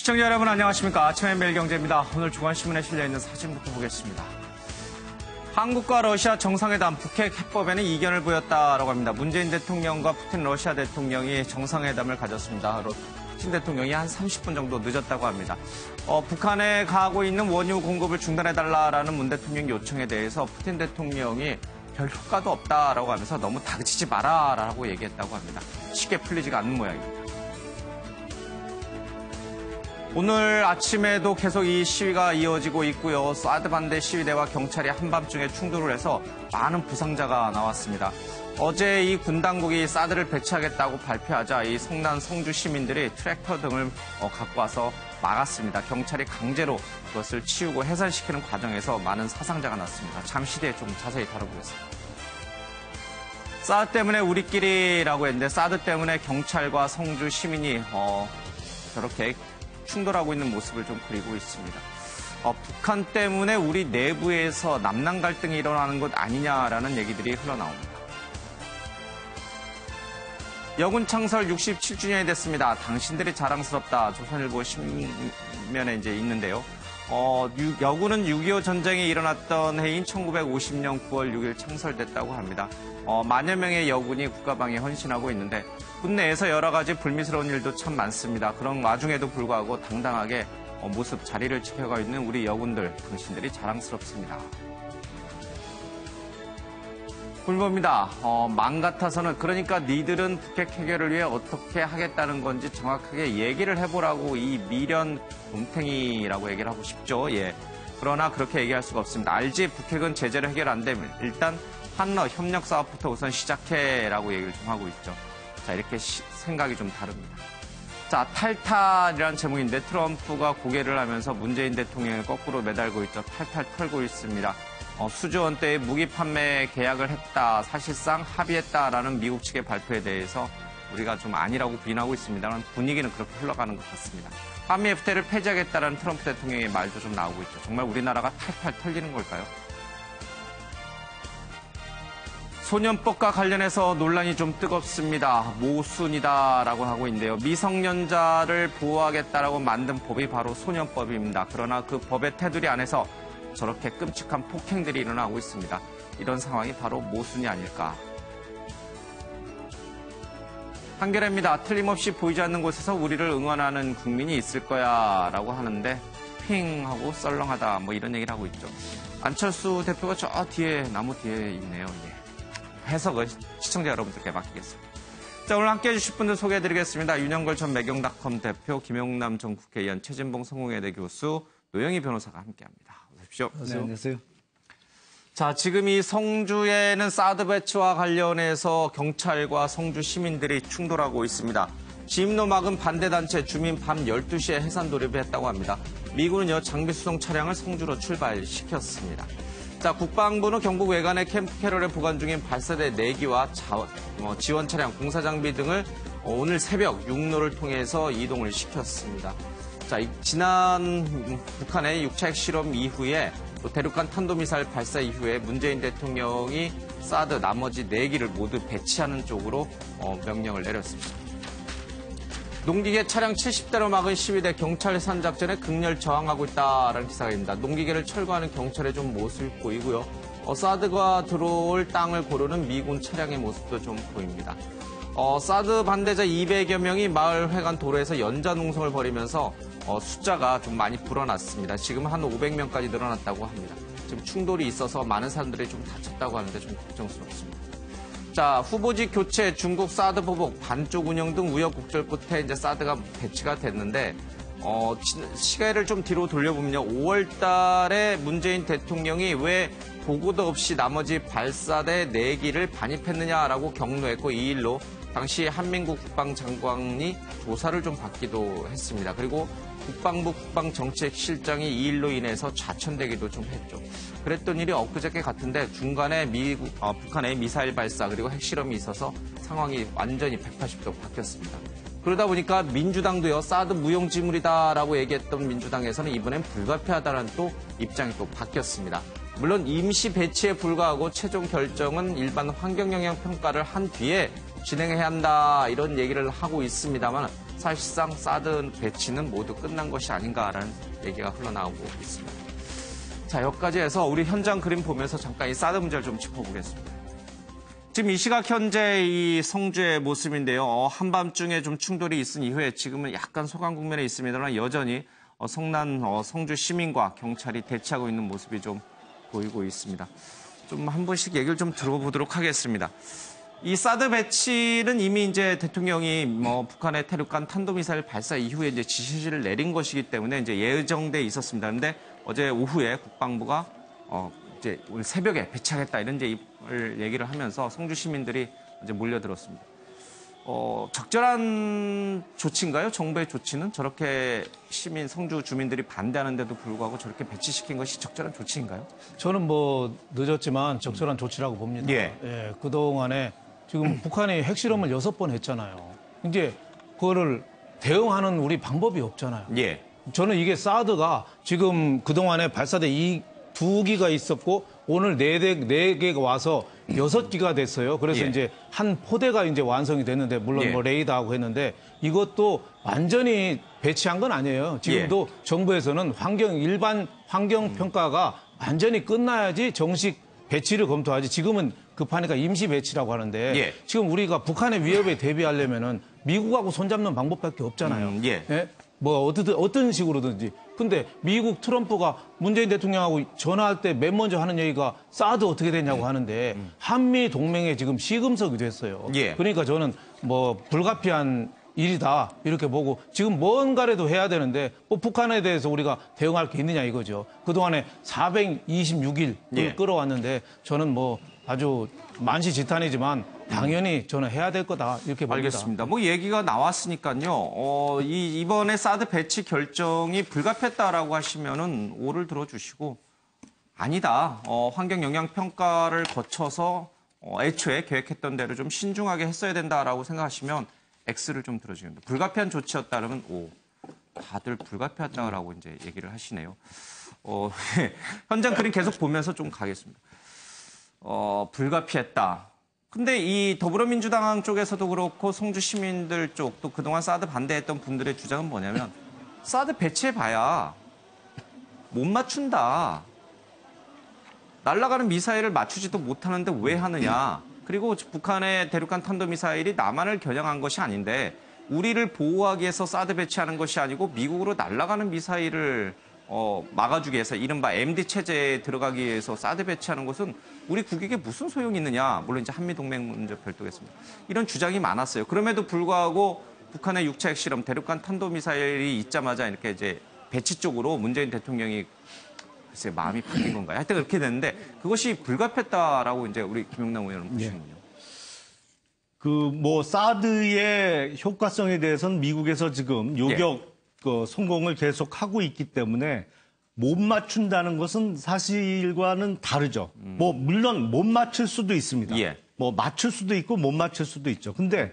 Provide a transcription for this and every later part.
시청자 여러분 안녕하십니까. 아침의 매일경제입니다. 오늘 조간신문에 실려있는 사진부터 보겠습니다. 한국과 러시아 정상회담 북핵 해법에는 이견을 보였다라고 합니다. 문재인 대통령과 푸틴 러시아 대통령이 정상회담을 가졌습니다. 푸틴 대통령이 한 30분 정도 늦었다고 합니다. 북한에 가고 있는 원유 공급을 중단해달라라는 문 대통령 요청에 대해서 푸틴 대통령이 별 효과도 없다라고 하면서 너무 다그치지 마라라고 얘기했다고 합니다. 쉽게 풀리지가 않는 모양입니다. 오늘 아침에도 계속 이 시위가 이어지고 있고요. 사드 반대 시위대와 경찰이 한밤중에 충돌을 해서 많은 부상자가 나왔습니다. 어제 이 군 당국이 사드를 배치하겠다고 발표하자 이 성난 성주 시민들이 트랙터 등을 갖고 와서 막았습니다. 경찰이 강제로 그것을 치우고 해산시키는 과정에서 많은 사상자가 났습니다. 잠시 뒤에 좀 자세히 다뤄보겠습니다. 사드 때문에 우리끼리라고 했는데 사드 때문에 경찰과 성주 시민이 저렇게 충돌하고 있는 모습을 좀 그리고 있습니다. 북한 때문에 우리 내부에서 남남 갈등이 일어나는 것 아니냐라는 얘기들이 흘러나옵니다. 여군 창설 67주년이 됐습니다. 당신들이 자랑스럽다. 조선일보 신문에 이제 있는데요. 여군은 6.25 전쟁이 일어났던 해인 1950년 9월 6일 창설됐다고 합니다. 만여 명의 여군이 국가방위에 헌신하고 있는데 군내에서 여러 가지 불미스러운 일도 참 많습니다. 그런 와중에도 불구하고 당당하게 모습 자리를 지켜가고 있는 우리 여군들, 당신들이 자랑스럽습니다. 굴봅니다. 맘 같아서는 그러니까 니들은 북핵 해결을 위해 어떻게 하겠다는 건지 정확하게 얘기를 해보라고 이 미련 곰탱이라고 얘기를 하고 싶죠. 예. 그러나 그렇게 얘기할 수가 없습니다. 알지 북핵은 제재로 해결 안 되면 일단 한러 협력 사업부터 우선 시작해라고 얘기를 좀 하고 있죠. 자, 이렇게 생각이 좀 다릅니다. 자, 탈탈이라는 제목인데 트럼프가 고개를 하면서 문재인 대통령을 거꾸로 매달고 있죠. 탈탈 털고 있습니다. 수조 원대의 무기 판매 계약을 했다. 사실상 합의했다라는 미국 측의 발표에 대해서 우리가 좀 아니라고 부인하고 있습니다만 분위기는 그렇게 흘러가는 것 같습니다. 한미 FTA를 폐지하겠다라는 트럼프 대통령의 말도 좀 나오고 있죠. 정말 우리나라가 탈탈 털리는 걸까요? 소년법과 관련해서 논란이 좀 뜨겁습니다. 모순이다라고 하고 있는데요. 미성년자를 보호하겠다라고 만든 법이 바로 소년법입니다. 그러나 그 법의 테두리 안에서 저렇게 끔찍한 폭행들이 일어나고 있습니다. 이런 상황이 바로 모순이 아닐까. 한겨레입니다. 틀림없이 보이지 않는 곳에서 우리를 응원하는 국민이 있을 거야 라고 하는데 핑 하고 썰렁하다 뭐 이런 얘기를 하고 있죠. 안철수 대표가 저 뒤에 나무 뒤에 있네요. 예. 해석은 시청자 여러분들께 맡기겠습니다. 자, 오늘 함께해 주실 분들 소개해드리겠습니다. 윤영걸 전 매경닷컴 대표, 김용남 전 국회의원, 최진봉 성공회대 교수, 노영희 변호사가 함께합니다. 어서 오십시오. 네, 안녕하세요. 자, 지금 이 성주에는 사드 배치와 관련해서 경찰과 성주 시민들이 충돌하고 있습니다. 진입로 막은 반대단체 주민 밤 12시에 해산 돌입을 했다고 합니다. 미군은요, 장비 수송 차량을 성주로 출발시켰습니다. 자, 국방부는 경북 외관의 캠프 캐럴에 보관 중인 발사대 4기와 지원 차량, 공사 장비 등을 오늘 새벽 육로를 통해서 이동을 시켰습니다. 자, 지난 북한의 6차 핵실험 이후에 또 대륙간 탄도미사일 발사 이후에 문재인 대통령이 사드 나머지 4기를 모두 배치하는 쪽으로 명령을 내렸습니다. 농기계 차량 70대로 막은 시위대 경찰 산작전에 극렬 저항하고 있다라는 기사입니다. 농기계를 철거하는 경찰의 좀 모습이 보이고요. 사드가 들어올 땅을 고르는 미군 차량의 모습도 좀 보입니다. 사드 반대자 200여 명이 마을 회관 도로에서 연좌농성을 벌이면서 숫자가 좀 많이 불어났습니다. 지금 한 500명까지 늘어났다고 합니다. 지금 충돌이 있어서 많은 사람들이 좀 다쳤다고 하는데 좀 걱정스럽습니다. 자, 후보지 교체, 중국 사드 보복, 반쪽 운영 등 우여곡절 끝에 이제 사드가 배치가 됐는데, 시계를 좀 뒤로 돌려보면요. 5월 달에 문재인 대통령이 왜 보고도 없이 나머지 발사대 4기를 반입했느냐라고 경로했고, 이 일로 당시 한민구 국방장관이 조사를 좀 받기도 했습니다. 그리고 국방부 국방정책실장이 이 일로 인해서 좌천되기도 좀 했죠. 그랬던 일이 엊그저께 같은데 중간에 북한의 미사일 발사 그리고 핵실험이 있어서 상황이 완전히 180도 바뀌었습니다. 그러다 보니까 민주당도요, 사드 무용지물이다라고 얘기했던 민주당에서는 이번엔 불가피하다는 또 입장이 또 바뀌었습니다. 물론 임시 배치에 불과하고 최종 결정은 일반 환경영향 평가를 한 뒤에 진행해야 한다 이런 얘기를 하고 있습니다만 사실상 사드 배치는 모두 끝난 것이 아닌가라는 얘기가 흘러나오고 있습니다. 자, 여기까지 해서 우리 현장 그림 보면서 잠깐 이 사드 문제를 좀 짚어보겠습니다. 지금 이 시각 현재 이 성주의 모습인데요. 한밤중에 좀 충돌이 있은 이후에 지금은 약간 소강 국면에 있습니다만 여전히 성난 성주 시민과 경찰이 대치하고 있는 모습이 좀 보이고 있습니다. 좀 한 번씩 얘기를 좀 들어보도록 하겠습니다. 이 사드 배치는 이미 이제 대통령이 북한의 대륙간 탄도미사일 발사 이후에 이제 지시를 내린 것이기 때문에 이제 예정돼 있었습니다. 그런데 어제 오후에 국방부가 이제 오늘 새벽에 배치하겠다 이런 이제 얘기를 하면서 성주 시민들이 이제 몰려들었습니다. 적절한 조치인가요? 정부의 조치는 저렇게 시민 성주 주민들이 반대하는데도 불구하고 저렇게 배치시킨 것이 적절한 조치인가요? 저는 뭐 늦었지만 적절한 조치라고 봅니다. 예, 그동안에 지금 북한이 핵실험을 6번 했잖아요. 이제 그거를 대응하는 우리 방법이 없잖아요. 예. 저는 이게 사드가 지금 그동안에 발사대 2기가 있었고 오늘 4개가 와서 6기가 됐어요. 그래서 예. 이제 한 포대가 이제 완성이 됐는데 물론 예. 뭐 레이더하고 했는데 이것도 완전히 배치한 건 아니에요. 지금도 정부에서는 일반 환경 평가가 완전히 끝나야지 정식 배치를 검토하지. 지금은 급하니까 임시 배치라고 하는데 예. 지금 우리가 북한의 위협에 대비하려면은 미국하고 손잡는 방법밖에 없잖아요. 예. 예? 뭐 어떤 식으로든지. 근데 미국 트럼프가 문재인 대통령하고 전화할 때 맨 먼저 하는 얘기가 사드 어떻게 되냐고 하는데 한미 동맹에 지금 시금석이 됐어요. 예. 그러니까 저는 뭐 불가피한 일이다 이렇게 보고 지금 뭔가라도 해야 되는데 뭐 북한에 대해서 우리가 대응할 게 있느냐 이거죠. 그동안에 426일 예. 끌어왔는데 저는 뭐 아주 만시지탄이지만 당연히 저는 해야 될 거다 이렇게 봅니다. 알겠습니다. 뭐 얘기가 나왔으니까요. 이번에 사드 배치 결정이 불가피했다라고 하시면은 오를 들어주시고 아니다. 환경 영향 평가를 거쳐서 애초에 계획했던 대로 좀 신중하게 했어야 된다라고 생각하시면 X를 좀 들어주십니다. 불가피한 조치였다면 O. 다들 불가피했다라고 이제 얘기를 하시네요. 현장 그림 계속 보면서 좀 가겠습니다. 불가피했다. 근데 이 더불어민주당 쪽에서도 그렇고 성주 시민들 쪽 또 그동안 사드 반대했던 분들의 주장은 뭐냐면 사드 배치해봐야 못 맞춘다. 날아가는 미사일을 맞추지도 못하는데 왜 하느냐. 그리고 북한의 대륙간 탄도미사일이 남한을 겨냥한 것이 아닌데 우리를 보호하기 위해서 사드 배치하는 것이 아니고 미국으로 날아가는 미사일을 막아주기 위해서 이른바 MD 체제에 들어가기 위해서 사드 배치하는 것은 우리 국익에 무슨 소용이 있느냐. 물론 이제 한미동맹 문제 별도겠습니다. 이런 주장이 많았어요. 그럼에도 불구하고 북한의 6차 핵실험, 대륙간 탄도미사일이 있자마자 이렇게 이제 배치 쪽으로 문재인 대통령이 글쎄 마음이 바뀐 건가요? 하여튼 그렇게 됐는데 그것이 불가피했다라고 이제 우리 김영남 의원은 보시는군요. 뭐 사드의 효과성에 대해서는 미국에서 지금 요격 성공을 계속하고 있기 때문에 못 맞춘다는 것은 사실과는 다르죠. 뭐 물론 못 맞출 수도 있습니다. 예. 뭐 맞출 수도 있고 못 맞출 수도 있죠. 근데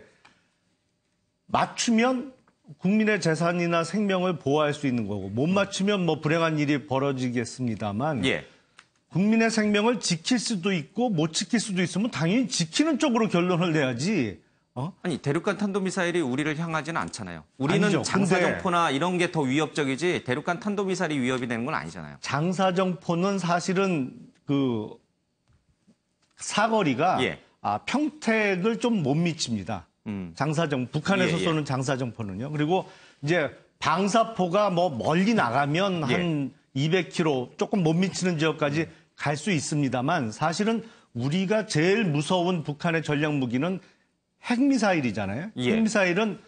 맞추면 국민의 재산이나 생명을 보호할 수 있는 거고 못 맞추면 뭐 불행한 일이 벌어지겠습니다만 예. 국민의 생명을 지킬 수도 있고 못 지킬 수도 있으면 당연히 지키는 쪽으로 결론을 내야지. 아니 대륙간 탄도미사일이 우리를 향하지는 않잖아요. 우리는 아니죠. 장사정포나 이런 게 더 위협적이지 대륙간 탄도미사일이 위협이 되는 건 아니잖아요. 장사정포는 사실은 그 사거리가 예. 평택을 좀 못 미칩니다. 북한에서 예. 쏘는 장사정포는요. 그리고 이제 방사포가 뭐 멀리 나가면 한 200km 조금 못 미치는 지역까지 갈 수 있습니다만 사실은 우리가 제일 무서운 북한의 전략 무기는 핵미사일이잖아요. 예. 핵미사일은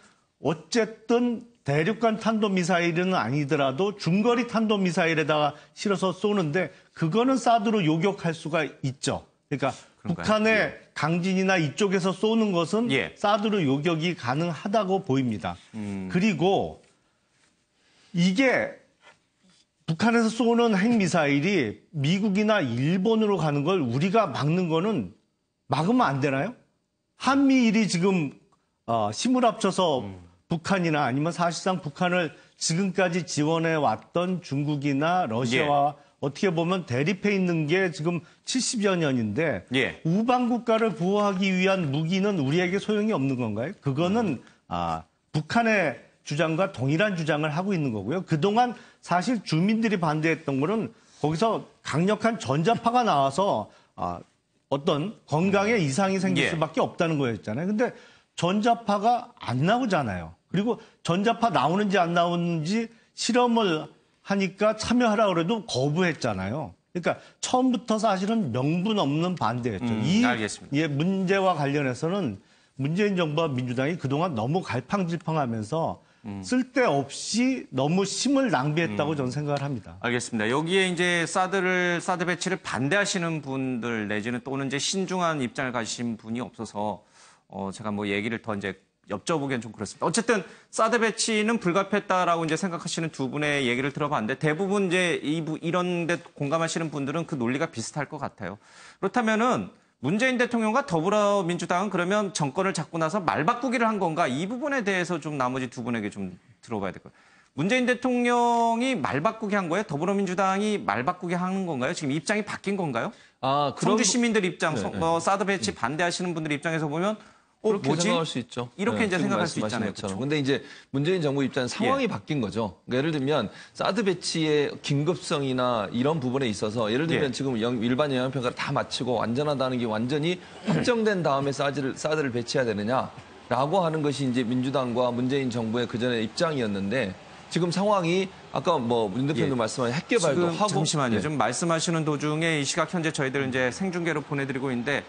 어쨌든 대륙간 탄도미사일은 아니더라도 중거리 탄도미사일에다가 실어서 쏘는데 그거는 사드로 요격할 수가 있죠. 그러니까 그런가요? 북한의 강진이나 이쪽에서 쏘는 것은 사드로 요격이 가능하다고 보입니다. 그리고 이게 북한에서 쏘는 핵미사일이 미국이나 일본으로 가는 걸 우리가 막는 거는 막으면 안 되나요? 한미일이 지금 힘을 합쳐서 북한이나 아니면 사실상 북한을 지금까지 지원해 왔던 중국이나 러시아와 어떻게 보면 대립해 있는 게 지금 70여 년인데 우방 국가를 보호하기 위한 무기는 우리에게 소용이 없는 건가요? 그거는 북한의 주장과 동일한 주장을 하고 있는 거고요. 그동안 사실 주민들이 반대했던 거는 거기서 강력한 전자파가 나와서 어떤 건강에 이상이 생길 수밖에 없다는 거였잖아요. 근데 전자파가 안 나오잖아요. 그리고 전자파 나오는지 안 나오는지 실험을 하니까 참여하라 그래도 거부했잖아요. 그러니까 처음부터 사실은 명분 없는 반대였죠. 이 알겠습니다. 문제와 관련해서는 문재인 정부와 민주당이 그동안 너무 갈팡질팡하면서 쓸데없이 너무 힘을 낭비했다고 저는 생각을 합니다. 알겠습니다. 여기에 이제 사드 배치를 반대하시는 분들 내지는 또는 이제 신중한 입장을 가지신 분이 없어서 제가 뭐 얘기를 더 이제 여쭤보기엔 좀 그렇습니다. 어쨌든 사드 배치는 불가피했다라고 이제 생각하시는 두 분의 얘기를 들어봤는데 대부분 이제 이런 데 공감하시는 분들은 그 논리가 비슷할 것 같아요. 그렇다면은 문재인 대통령과 더불어민주당은 그러면 정권을 잡고 나서 말바꾸기를 한 건가? 이 부분에 대해서 좀 나머지 두 분에게 좀 들어봐야 될 거예요. 문재인 대통령이 말바꾸기 한 거예요? 더불어민주당이 말바꾸기 하는 건가요? 지금 입장이 바뀐 건가요? 성주 시민들 입장, 사드 배치 반대하시는 분들 입장에서 보면 그렇게 뭐지? 생각할 수 있죠. 이렇게 이제 지금 생각할 수 말씀하신 있잖아요. 것처럼. 그렇죠? 근데 이제 문재인 정부 입장은 상황이 바뀐 거죠. 그러니까 예를 들면 사드 배치의 긴급성이나 이런 부분에 있어서 예를 들면 지금 일반 영향평가를 다 마치고 완전하다는 게 완전히 확정된 다음에 사드를 배치해야 되느냐라고 하는 것이 이제 민주당과 문재인 정부의 그전의 입장이었는데 지금 상황이 아까 뭐 문 대표님도 말씀하신 핵개발도 지금 하고 잠시만요. 좀 말씀하시는 도중에 이 시각 현재 저희들 이제 생중계로 보내드리고 있는데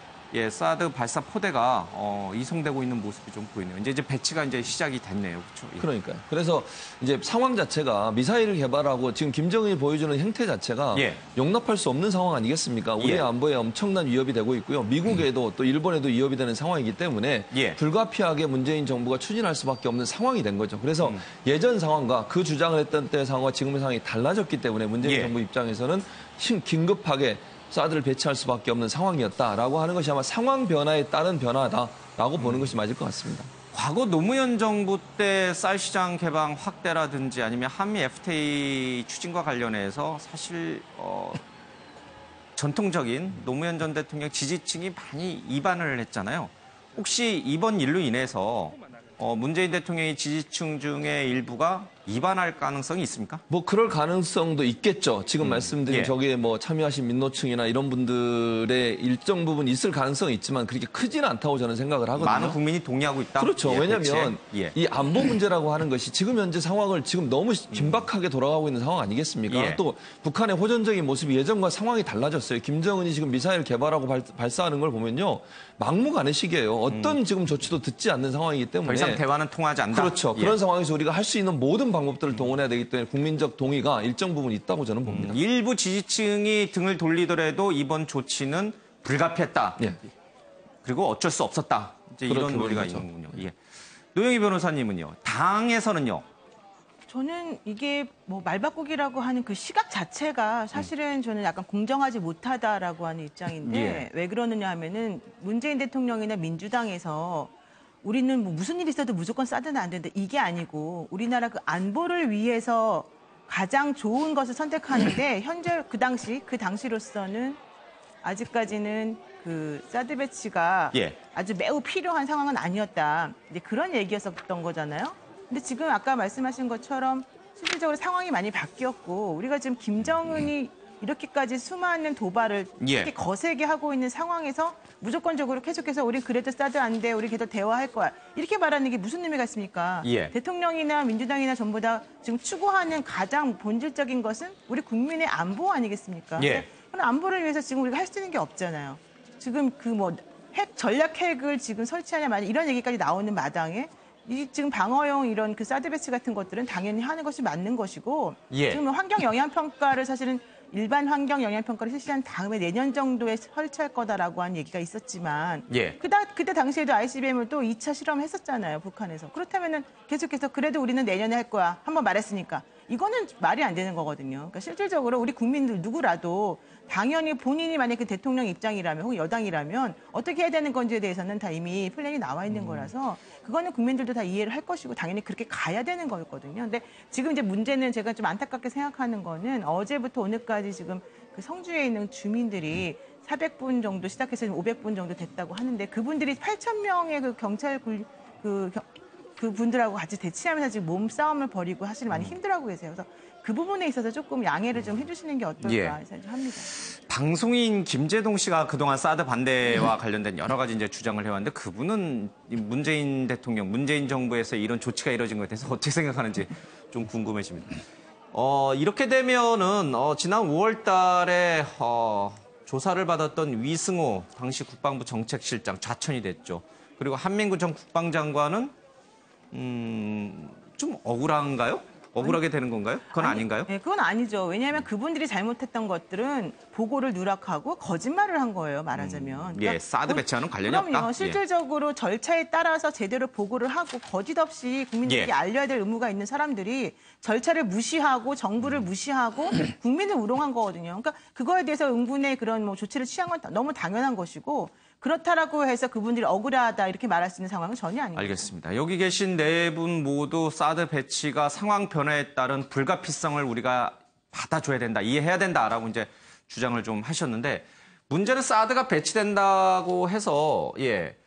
사드 발사 포대가 이송되고 있는 모습이 좀 보이네요. 이제 배치가 이제 시작이 됐네요. 그렇죠? 그러니까요. 그래서 이제 상황 자체가 미사일을 개발하고 지금 김정은이 보여주는 행태 자체가 용납할 수 없는 상황 아니겠습니까? 우리의 안보에 엄청난 위협이 되고 있고요. 미국에도 또 일본에도 위협이 되는 상황이기 때문에 불가피하게 문재인 정부가 추진할 수밖에 없는 상황이 된 거죠. 그래서 예전 상황과 그 주장을 했던 때의 상황과 지금의 상황이 달라졌기 때문에 문재인 정부 입장에서는 긴급하게 사드를 배치할 수밖에 없는 상황이었다라고 하는 것이 아마 상황 변화에 따른 변화다라고 보는 것이 맞을 것 같습니다. 과거 노무현 정부 때 쌀 시장 개방 확대라든지 아니면 한미 FTA 추진과 관련해서 사실 전통적인 노무현 전 대통령 지지층이 많이 이반을 했잖아요. 혹시 이번 일로 인해서 문재인 대통령의 지지층 중에 일부가 이반할 가능성이 있습니까? 뭐 그럴 가능성도 있겠죠. 지금 말씀드린 저기에 뭐 참여하신 민노층이나 이런 분들의 일정 부분 있을 가능성이 있지만 그렇게 크지는 않다고 저는 생각을 하거든요. 많은 국민이 동의하고 있다. 그렇죠. 왜냐하면 이 안보 문제라고 하는 것이 지금 현재 상황을 지금 너무 긴박하게 돌아가고 있는 상황 아니겠습니까? 또 북한의 호전적인 모습이 예전과 상황이 달라졌어요. 김정은이 지금 미사일 개발하고 발사하는 걸 보면요. 막무가내식이에요. 어떤 지금 조치도 듣지 않는 상황이기 때문에. 더 이상 대화는 통하지 않는다. 그렇죠. 그런 상황에서 우리가 할 수 있는 모든 방법들을 동원해야 되기 때문에 국민적 동의가 일정 부분 있다고 저는 봅니다. 일부 지지층이 등을 돌리더라도 이번 조치는 불가피했다. 그리고 어쩔 수 없었다. 이제 이런 논리가 있는 거군요. 노영희 변호사님은요. 당에서는요. 저는 이게 뭐 말바꾸기라고 하는 그 시각 자체가 사실은 저는 약간 공정하지 못하다라고 하는 입장인데 왜 그러느냐 하면은 문재인 대통령이나 민주당에서 우리는 뭐 무슨 일이 있어도 무조건 사드는 안 된다. 이게 아니고 우리나라 그 안보를 위해서 가장 좋은 것을 선택하는데 현재 그 당시로서는 아직까지는 그 사드 배치가 아주 매우 필요한 상황은 아니었다. 이제 그런 얘기였었던 거잖아요. 근데 지금 아까 말씀하신 것처럼 실질적으로 상황이 많이 바뀌었고 우리가 지금 김정은이 이렇게까지 수많은 도발을 이렇게 거세게 하고 있는 상황에서 무조건적으로 계속해서 우리 그래도 사드 안 돼, 우리 계속 대화할 거야. 이렇게 말하는 게 무슨 의미가 있습니까? 대통령이나 민주당이나 전부 다 지금 추구하는 가장 본질적인 것은 우리 국민의 안보 아니겠습니까? 그럼 안보를 위해서 지금 우리가 할 수 있는 게 없잖아요. 지금 그 뭐 전략 핵을 지금 설치하냐 마냐 이런 얘기까지 나오는 마당에 이 지금 방어용 이런 그 사드 배치 같은 것들은 당연히 하는 것이 맞는 것이고 지금 환경 영향 평가를 사실은 일반 환경 영향 평가를 실시한 다음에 내년 정도에 설치할 거다라고 한 얘기가 있었지만 그때 당시에도 ICBM을 또 2차 실험했었잖아요. 북한에서. 그렇다면은 계속해서 그래도 우리는 내년에 할 거야. 한번 말했으니까. 이거는 말이 안 되는 거거든요. 그러니까 실질적으로 우리 국민들 누구라도 당연히 본인이 만약에 그 대통령 입장이라면 혹은 여당이라면 어떻게 해야 되는 건지에 대해서는 다 이미 플랜이 나와 있는 거라서 그거는 국민들도 다 이해를 할 것이고 당연히 그렇게 가야 되는 거였거든요. 근데 지금 이제 문제는 제가 좀 안타깝게 생각하는 거는 어제부터 오늘까지 지금 그 성주에 있는 주민들이 400분 정도 시작해서 500분 정도 됐다고 하는데 그분들이 8,000명의 그 경찰 그분들하고 같이 대치하면서 지금 몸싸움을 벌이고 사실 많이 힘들어하고 계세요. 그래서 그 부분에 있어서 조금 양해를 좀 해주시는 게 어떨까 생각합니다. 방송인 김재동 씨가 그동안 사드 반대와 관련된 여러 가지 이제 주장을 해왔는데 그분은 문재인 대통령, 문재인 정부에서 이런 조치가 이루어진 것에 대해서 어떻게 생각하는지 좀 궁금해집니다. 이렇게 되면은 지난 5월 달에 조사를 받았던 위승호 당시 국방부 정책실장 좌천이 됐죠. 그리고 한민구 전 국방장관은 좀 억울한가요? 억울하게 되는 건가요? 그건 아닌가요? 네, 그건 아니죠. 왜냐하면 그분들이 잘못했던 것들은 보고를 누락하고 거짓말을 한 거예요. 말하자면. 예, 사드 배치와는 관련이 그럼요. 없다. 실질적으로 절차에 따라서 제대로 보고를 하고 거짓 없이 국민들에게 알려야 될 의무가 있는 사람들이 절차를 무시하고 정부를 무시하고 국민을 우롱한 거거든요. 그러니까 그거에 대해서 응분의 그런 뭐 조치를 취한 건 너무 당연한 것이고 그렇다라고 해서 그분들이 억울하다 이렇게 말할 수 있는 상황은 전혀 아닙니다. 알겠습니다. 여기 계신 네 분 모두 사드 배치가 상황 변화에 따른 불가피성을 우리가 받아줘야 된다, 이해해야 된다라고 이제 주장을 좀 하셨는데 문제는 사드가 배치된다고 해서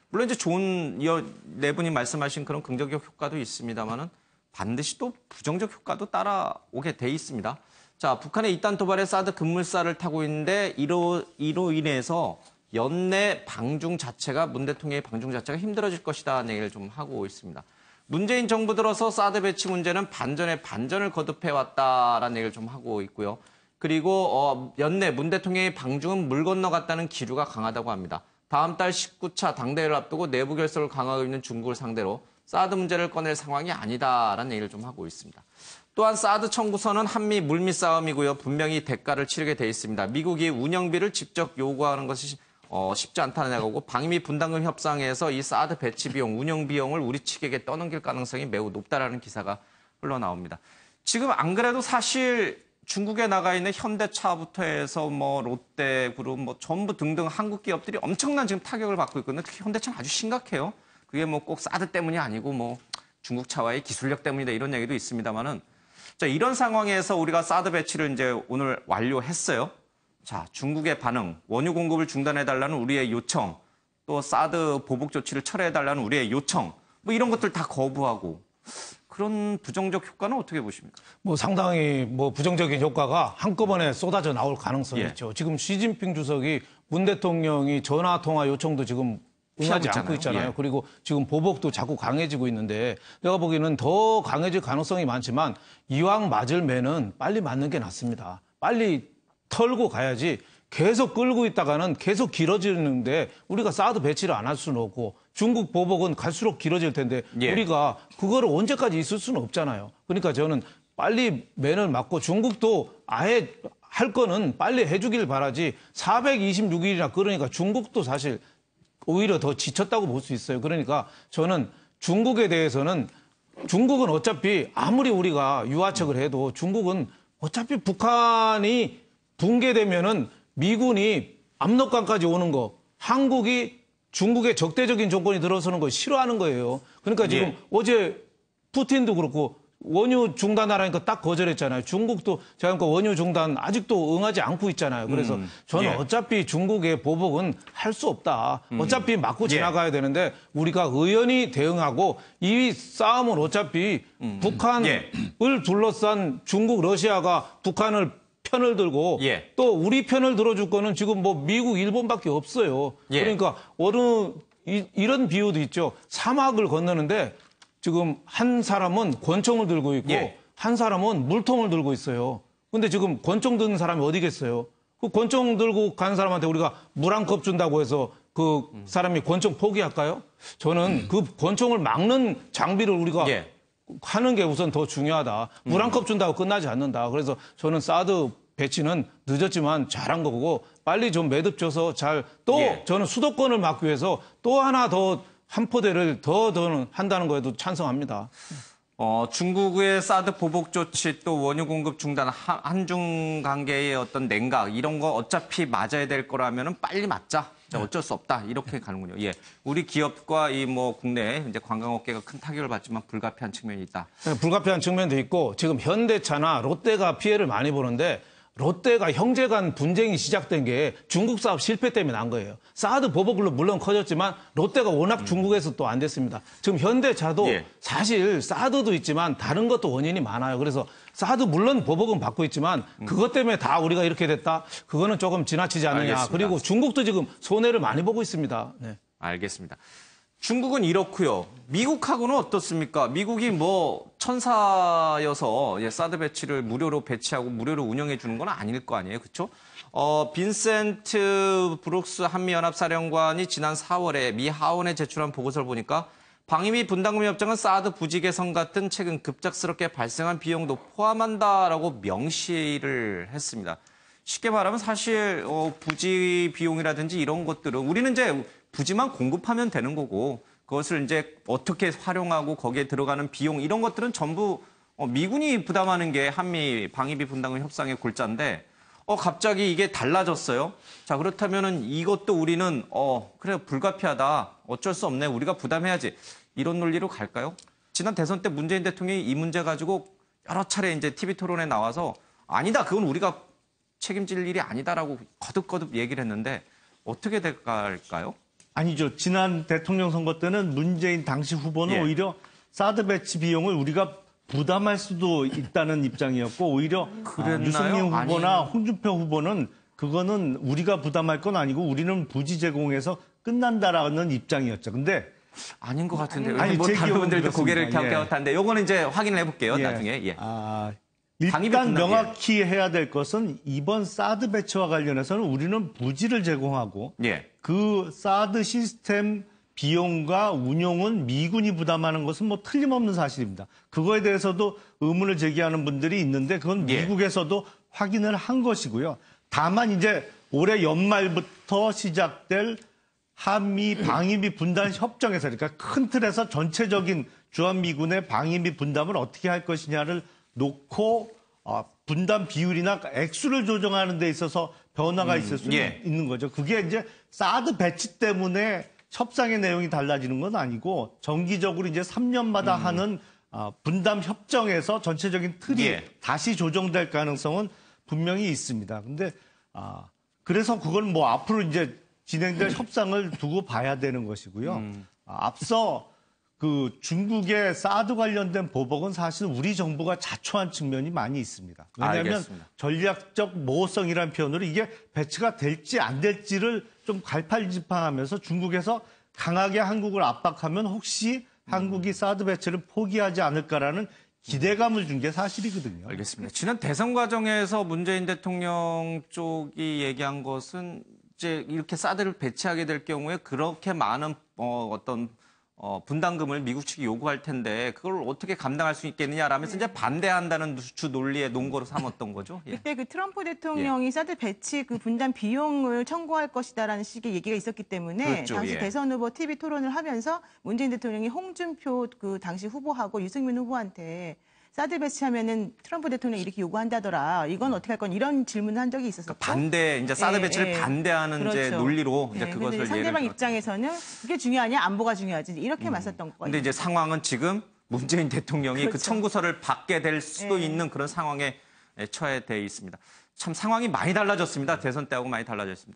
물론 이제 좋은 네 분이 말씀하신 그런 긍정적 효과도 있습니다만은 반드시 또 부정적 효과도 따라오게 돼 있습니다. 자, 북한의 이딴 도발에 사드 급물살을 타고 있는데 이로 인해서 연내 방중 자체가 문 대통령의 방중 자체가 힘들어질 것이다는 얘기를 좀 하고 있습니다. 문재인 정부 들어서 사드 배치 문제는 반전에 반전을 거듭해왔다라는 얘기를 좀 하고 있고요. 그리고 연내 문 대통령의 방중은 물 건너갔다는 기류가 강하다고 합니다. 다음 달 19차 당대회를 앞두고 내부 결속을 강화하고 있는 중국을 상대로 사드 문제를 꺼낼 상황이 아니다라는 얘기를 좀 하고 있습니다. 또한 사드 청구서는 한미 물밑 싸움이고요. 분명히 대가를 치르게 돼 있습니다. 미국이 운영비를 직접 요구하는 것이 쉽지 않다는 거고 방위비 분담금 협상에서 이 사드 배치 비용, 운영 비용을 우리 측에게 떠넘길 가능성이 매우 높다라는 기사가 흘러나옵니다. 지금 안 그래도 사실 중국에 나가 있는 현대차부터 해서 뭐 롯데그룹 뭐 전부 등등 한국 기업들이 엄청난 지금 타격을 받고 있거든요. 특히 현대차는 아주 심각해요. 그게 뭐 꼭 사드 때문이 아니고 뭐 중국 차와의 기술력 때문이다 이런 얘기도 있습니다만은 자, 이런 상황에서 우리가 사드 배치를 이제 오늘 완료했어요. 자, 중국의 반응, 원유 공급을 중단해달라는 우리의 요청, 또 사드 보복 조치를 철회해달라는 우리의 요청, 뭐 이런 것들 다 거부하고 그런 부정적 효과는 어떻게 보십니까? 뭐 상당히 뭐 부정적인 효과가 한꺼번에 쏟아져 나올 가능성이 있죠. 지금 시진핑 주석이 문 대통령이 전화 통화 요청도 지금 응하지 않고 있잖아요. 그리고 지금 보복도 자꾸 강해지고 있는데 내가 보기에는 더 강해질 가능성이 많지만 이왕 맞을 매는 빨리 맞는 게 낫습니다. 빨리 털고 가야지 계속 끌고 있다가는 계속 길어지는데 우리가 사드 배치를 안 할 수는 없고 중국 보복은 갈수록 길어질 텐데 우리가 그거를 언제까지 있을 수는 없잖아요. 그러니까 저는 빨리 매를 맞고 중국도 아예 할 거는 빨리 해주길 바라지 426일이나 그러니까 중국도 사실 오히려 더 지쳤다고 볼 수 있어요. 그러니까 저는 중국에 대해서는 중국은 어차피 아무리 우리가 유화책을 해도 중국은 어차피 북한이 붕괴되면은 미군이 압록강까지 오는 거, 한국이 중국의 적대적인 조건이 들어서는 거 싫어하는 거예요. 그러니까 지금 어제 푸틴도 그렇고 원유 중단하라니까 딱 거절했잖아요. 중국도 제가 그러니까 원유 중단 아직도 응하지 않고 있잖아요. 그래서 저는 어차피 중국의 보복은 할 수 없다. 어차피 맞고 지나가야 되는데 우리가 의연히 대응하고 이 싸움은 어차피 북한을 둘러싼 중국, 러시아가 북한을 편을 들고 또 우리 편을 들어줄 거는 지금 뭐 미국, 일본밖에 없어요. 그러니까 이런 비유도 있죠. 사막을 건너는데 지금 한 사람은 권총을 들고 있고 한 사람은 물통을 들고 있어요. 근데 지금 권총 드는 사람이 어디겠어요? 그 권총 들고 간 사람한테 우리가 물 한 컵 준다고 해서 그 사람이 권총 포기할까요? 저는 그 권총을 막는 장비를 우리가 하는 게 우선 더 중요하다. 물 한 컵 준다고 끝나지 않는다. 그래서 저는 사드 배치는 늦었지만 잘한 거고 빨리 좀 매듭져서 저는 수도권을 막기 위해서 또 하나 더 한 포대를 더 한다는 거에도 찬성합니다. 중국의 사드 보복 조치 또 원유 공급 중단, 한중 관계의 어떤 냉각 이런 거 어차피 맞아야 될 거라면은 빨리 맞자. 어쩔 수 없다. 이렇게 가는군요. 우리 기업과 이 뭐 국내 이제 관광업계가 큰 타격을 받지만 불가피한 측면이 있다. 불가피한 측면도 있고 지금 현대차나 롯데가 피해를 많이 보는데 롯데가 형제 간 분쟁이 시작된 게 중국 사업 실패 때문에 난 거예요. 사드 보복으로 물론 커졌지만 롯데가 워낙 중국에서 또 안 됐습니다. 지금 현대차도 예. 사실 사드도 있지만 다른 것도 원인이 많아요. 그래서 사드 물론 보복은 받고 있지만 그것 때문에 다 우리가 이렇게 됐다? 그거는 조금 지나치지 않느냐. 알겠습니다. 그리고 중국도 지금 손해를 많이 보고 있습니다. 네. 알겠습니다. 중국은 이렇고요. 미국하고는 어떻습니까? 미국이 뭐 천사여서 사드 배치를 무료로 배치하고 무료로 운영해 주는 건 아닐 거 아니에요. 그렇죠? 빈센트 브룩스 한미연합사령관이 지난 4월에 미 하원에 제출한 보고서를 보니까 방위비 분담금 협정은 사드 부지 개선 같은 최근 급작스럽게 발생한 비용도 포함한다라고 명시를 했습니다. 쉽게 말하면 사실 부지 비용이라든지 이런 것들은 우리는 이제 부지만 공급하면 되는 거고 그것을 이제 어떻게 활용하고 거기에 들어가는 비용 이런 것들은 전부 미군이 부담하는 게 한미 방위비 분담금 협상의 골자인데 갑자기 이게 달라졌어요. 자, 그렇다면은 이것도 우리는 그래 불가피하다. 어쩔 수 없네. 우리가 부담해야지. 이런 논리로 갈까요? 지난 대선 때 문재인 대통령이 이 문제 가지고 여러 차례 이제 TV 토론에 나와서 아니다. 그건 우리가 책임질 일이 아니다라고 거듭거듭 얘기를 했는데 어떻게 될까요? 아니죠. 지난 대통령 선거 때는 문재인 당시 후보는 예. 오히려 사드 배치 비용을 우리가 부담할 수도 있다는 입장이었고 오히려 그랬나요? 유승민 후보나 아니. 홍준표 후보는 그거는 우리가 부담할 건 아니고 우리는 부지 제공해서 끝난다라는 입장이었죠. 근데 아닌 것 같은데요. 아니, 뭐 제 다른 기억은 분들도 고개를 그렇습니다. 갸웃갸웃한데 요거는 이제 확인을 해볼게요. 예. 나중에. 예. 방위비 일단 분담, 명확히 해야 될 것은 이번 사드 배치와 관련해서는 우리는 부지를 제공하고 예. 그 사드 시스템 비용과 운용은 미군이 부담하는 것은 뭐 틀림없는 사실입니다. 그거에 대해서도 의문을 제기하는 분들이 있는데 그건 예. 미국에서도 확인을 한 것이고요. 다만 이제 올해 연말부터 시작될 한미 방위비 분담 협정에서 그러니까 큰 틀에서 전체적인 주한미군의 방위비 분담을 어떻게 할 것이냐를 놓고 분담 비율이나 액수를 조정하는 데 있어서 변화가 있을 수 예. 있는 거죠. 그게 이제 사드 배치 때문에 협상의 내용이 달라지는 건 아니고 정기적으로 이제 3년마다 하는 분담 협정에서 전체적인 틀이 예. 다시 조정될 가능성은 분명히 있습니다. 근데 그래서 그걸 뭐 앞으로 이제 진행될 협상을 두고 봐야 되는 것이고요. 앞서 그 중국의 사드 관련된 보복은 사실 우리 정부가 자초한 측면이 많이 있습니다. 왜냐하면 알겠습니다. 전략적 모호성이라는 표현으로 이게 배치가 될지 안 될지를 좀 갈팡질팡하면서 중국에서 강하게 한국을 압박하면 혹시 한국이 사드 배치를 포기하지 않을까라는 기대감을 준 게 사실이거든요. 알겠습니다. 지난 대선 과정에서 문재인 대통령 쪽이 얘기한 것은 이제 이렇게 사드를 배치하게 될 경우에 그렇게 많은 어떤 분담금을 미국 측이 요구할 텐데 그걸 어떻게 감당할 수 있겠느냐라면서 이제 반대한다는 주 논리의 논거로 삼았던 거죠. 예. 그때 그 트럼프 대통령이 사드 배치 그 분담 비용을 청구할 것이다라는 식의 얘기가 있었기 때문에 그렇죠, 당시 예. 대선 후보 TV 토론을 하면서 문재인 대통령이 홍준표 그 당시 후보하고 유승민 후보한테 사드 배치하면은 트럼프 대통령이 이렇게 요구한다더라. 이건 어떻게 할 건 이런 질문을 한 적이 있었었고. 반대 이제 사드 배치를 반대하는 이제 그렇죠. 논리로 이제 예, 그것을 근데 상대방 예를 입장에서는 그게 중요하냐 안보가 중요하지 이렇게 맞섰던 거예요. 근데 이제 상황은 지금 문재인 대통령이 그 그렇죠. 청구서를 받게 될 수도 예. 있는 그런 상황에 처해돼 있습니다. 참 상황이 많이 달라졌습니다. 대선 때하고 많이 달라졌습니다.